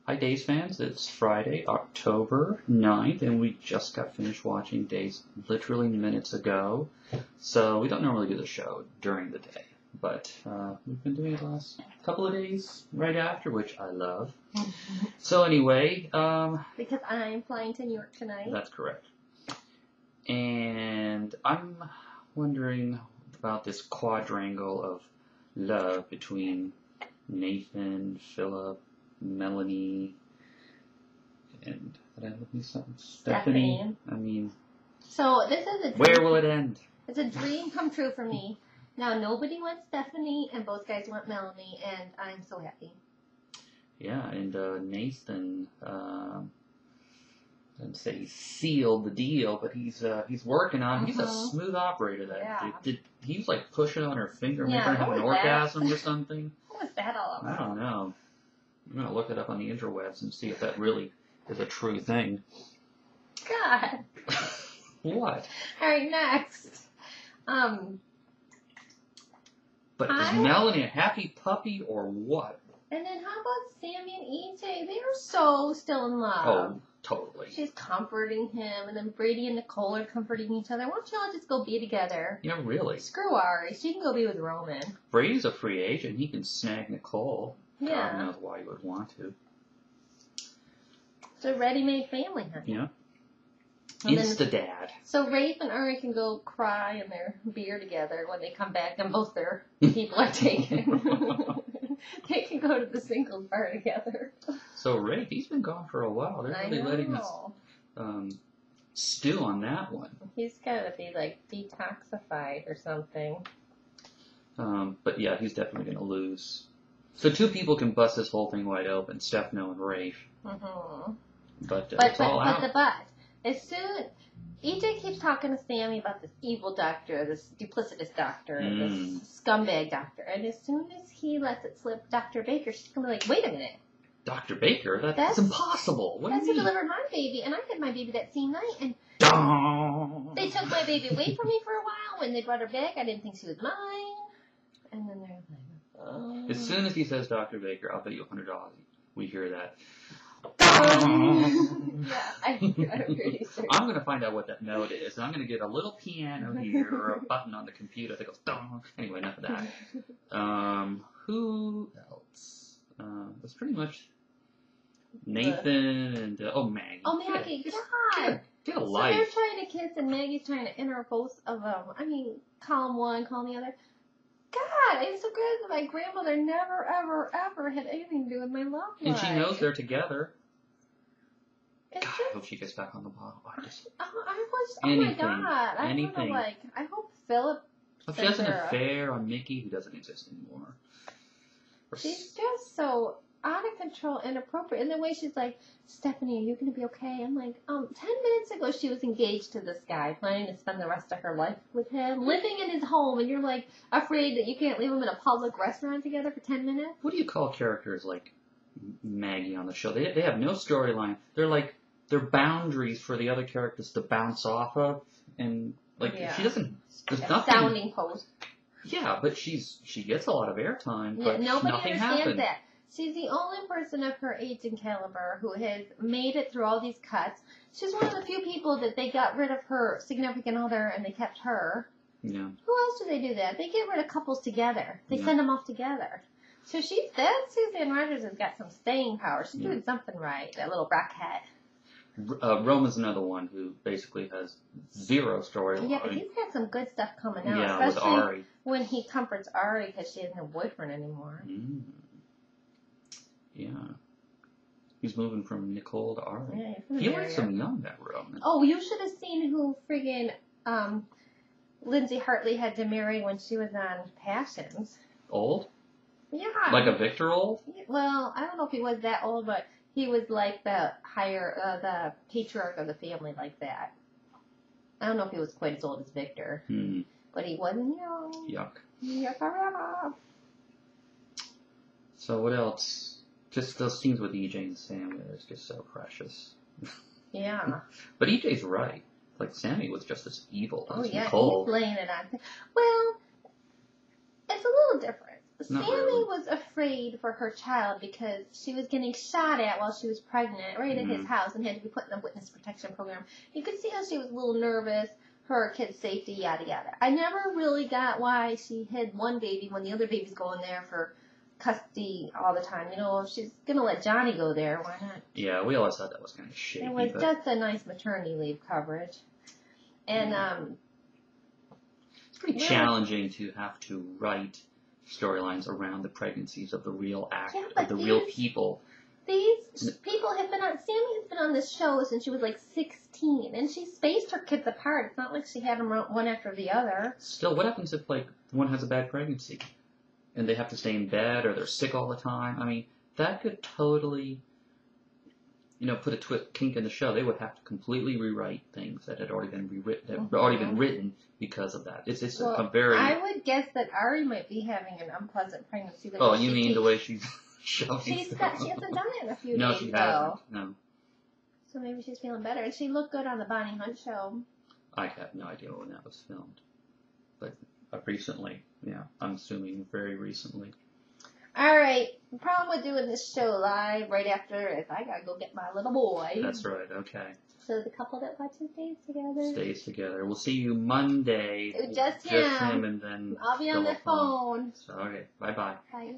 Hi, Days fans. It's Friday, October 9th, and we just got finished watching Days literally minutes ago. So we don't normally do the show during the day, but we've been doing it the last couple of days right after, which I love. So anyway, because I'm flying to New York tonight. That's correct. And I'm wondering about this quadrangle of love between Nathan, Philip, Melanie, and did I look me something? Stephanie. I mean, so this is a dream. Where will it end? It's a dream come true for me. Now nobody wants Stephanie, and both guys want Melanie, and I'm so happy. Yeah, and Nathan, I didn't say he sealed the deal, but he's working on. He's a smooth operator. He was like pushing on her finger, making her have an orgasm or something? What was that all about? I don't know. I'm gonna look it up on the interwebs and see if that really is a true thing. God. What? All right, next. But is Melanie a happy puppy or what? And then how about Sammy and EJ? They are so still in love. Oh, totally. She's comforting him, and then Brady and Nicole are comforting each other. Why don't y'all just go be together? Yeah, really. Screw Ari. She can go be with Roman. Brady's a free agent. He can snag Nicole. Yeah. God knows why you would want to. It's a ready-made family, honey. Yeah. Insta-dad. So Rafe and Ari can go cry in their beer together when they come back and both their people are taken. They can go to the singles bar together. So Rafe, he's been gone for a while. They're really letting us stew on that one. He's got to be like detoxified or something. But yeah, he's definitely going to lose. So two people can bust this whole thing wide open, Stefano and Rafe. Mm-hmm. But as soon EJ keeps talking to Sammy about this evil doctor, this duplicitous doctor, this scumbag doctor, and as soon as he lets it slip, Dr. Baker, she's gonna be like, wait a minute. Dr. Baker? That's impossible. What that's do you who mean? delivered my baby, and I had my baby that same night, and they took my baby away from me for a while. When they brought her back, I didn't think she was mine. And then they're like, oh. As soon as he says Dr. Baker, I'll bet you $100 we hear that. Yeah, I'm pretty sure. I'm going to find out what that note is, and I'm going to get a little piano here or a button on the computer that goes dong. Anyway, enough of that. Who else? It's pretty much Nathan and Maggie. Oh, Maggie, God. Get a life. So they're trying to kiss, and Maggie's trying to enter both of them. I mean, column one, column the other. God, it's so good that my grandmother never, ever, ever had anything to do with my love life. And she knows they're together. It's God, just, I hope she gets back on the bottle. oh my God. Anything. I hope Philip. If she has an affair on Mickey, who doesn't exist anymore. She's just so out of control, inappropriate. And the way she's like, Stephanie, are you going to be okay? I'm like, 10 minutes ago she was engaged to this guy, planning to spend the rest of her life with him, living in his home, and you're like afraid that you can't leave them in a public restaurant together for 10 minutes? What do you call characters like Maggie on the show? They have no storyline. They're boundaries for the other characters to bounce off of, and she doesn't. There's nothing. Sounding post. Yeah, but she gets a lot of airtime, but nobody nothing understands happens. that. She's the only person of her age and caliber who has made it through all these cuts. She's one of the few people that they got rid of her significant other and they kept her. Yeah. Who else do they do that? They get rid of couples together. They send them off together. So Suzanne Rogers has got some staying power. She's doing something right, that little rockhead. Roman's another one who basically has zero storyline. Yeah, but he's got some good stuff coming out. Yeah, especially with Ari. When he comforts Ari because she has no boyfriend anymore. Mm. Yeah. He's moving from Nicole to Ari. Yeah, he looks so young, that Roman. Oh, you should have seen who friggin' Lindsay Hartley had to marry when she was on Passions. Old? Yeah. Like a Victor old? Well, I don't know if he was that old, but he was like the the patriarch of the family like that. I don't know if he was quite as old as Victor. But he wasn't young. Yuck. Yuck. So what else? Just those scenes with EJ and Sammy is just so precious. Yeah. But EJ's right. Like, Sammy was just as evil as Oh, yeah, Nicole. he's laying it on. Well, it's a little different. Not Sammy really. was afraid for her child because she was getting shot at while she was pregnant right at his house and had to be put in a witness protection program. You could see how she was a little nervous for her kid's safety, yada yada. I never really got why she hid one baby when the other baby's going there for custody all the time. You know, if she's gonna let Johnny go there, why not? Yeah, we always thought that was kind of shaky. It was just a nice maternity leave coverage. And it's pretty challenging to have to write storylines around the pregnancies of the real real people. These people have been on. Sammy has been on this show since she was like 16, and she spaced her kids apart. It's not like she had them one after the other. Still, what happens if like one has a bad pregnancy, and they have to stay in bed, or they're sick all the time? I mean, that could totally, put a kink in the show. They would have to completely rewrite things that had already been written because of that. It's a very. I would guess that Ari might be having an unpleasant pregnancy. Oh, you mean the way she's shoving? She hasn't done it in a few days. No, she hasn't. No. So maybe she's feeling better. And she looked good on the Bonnie Hunt show. I have no idea when that was filmed, but recently. Yeah, I'm assuming very recently. All right. The problem with doing this show live right after is I gotta go get my little boy. That's right. Okay. So the couple that watches stays together. We'll see you Monday. Just him. And then I'll be on the phone. So okay. Bye-bye. Bye.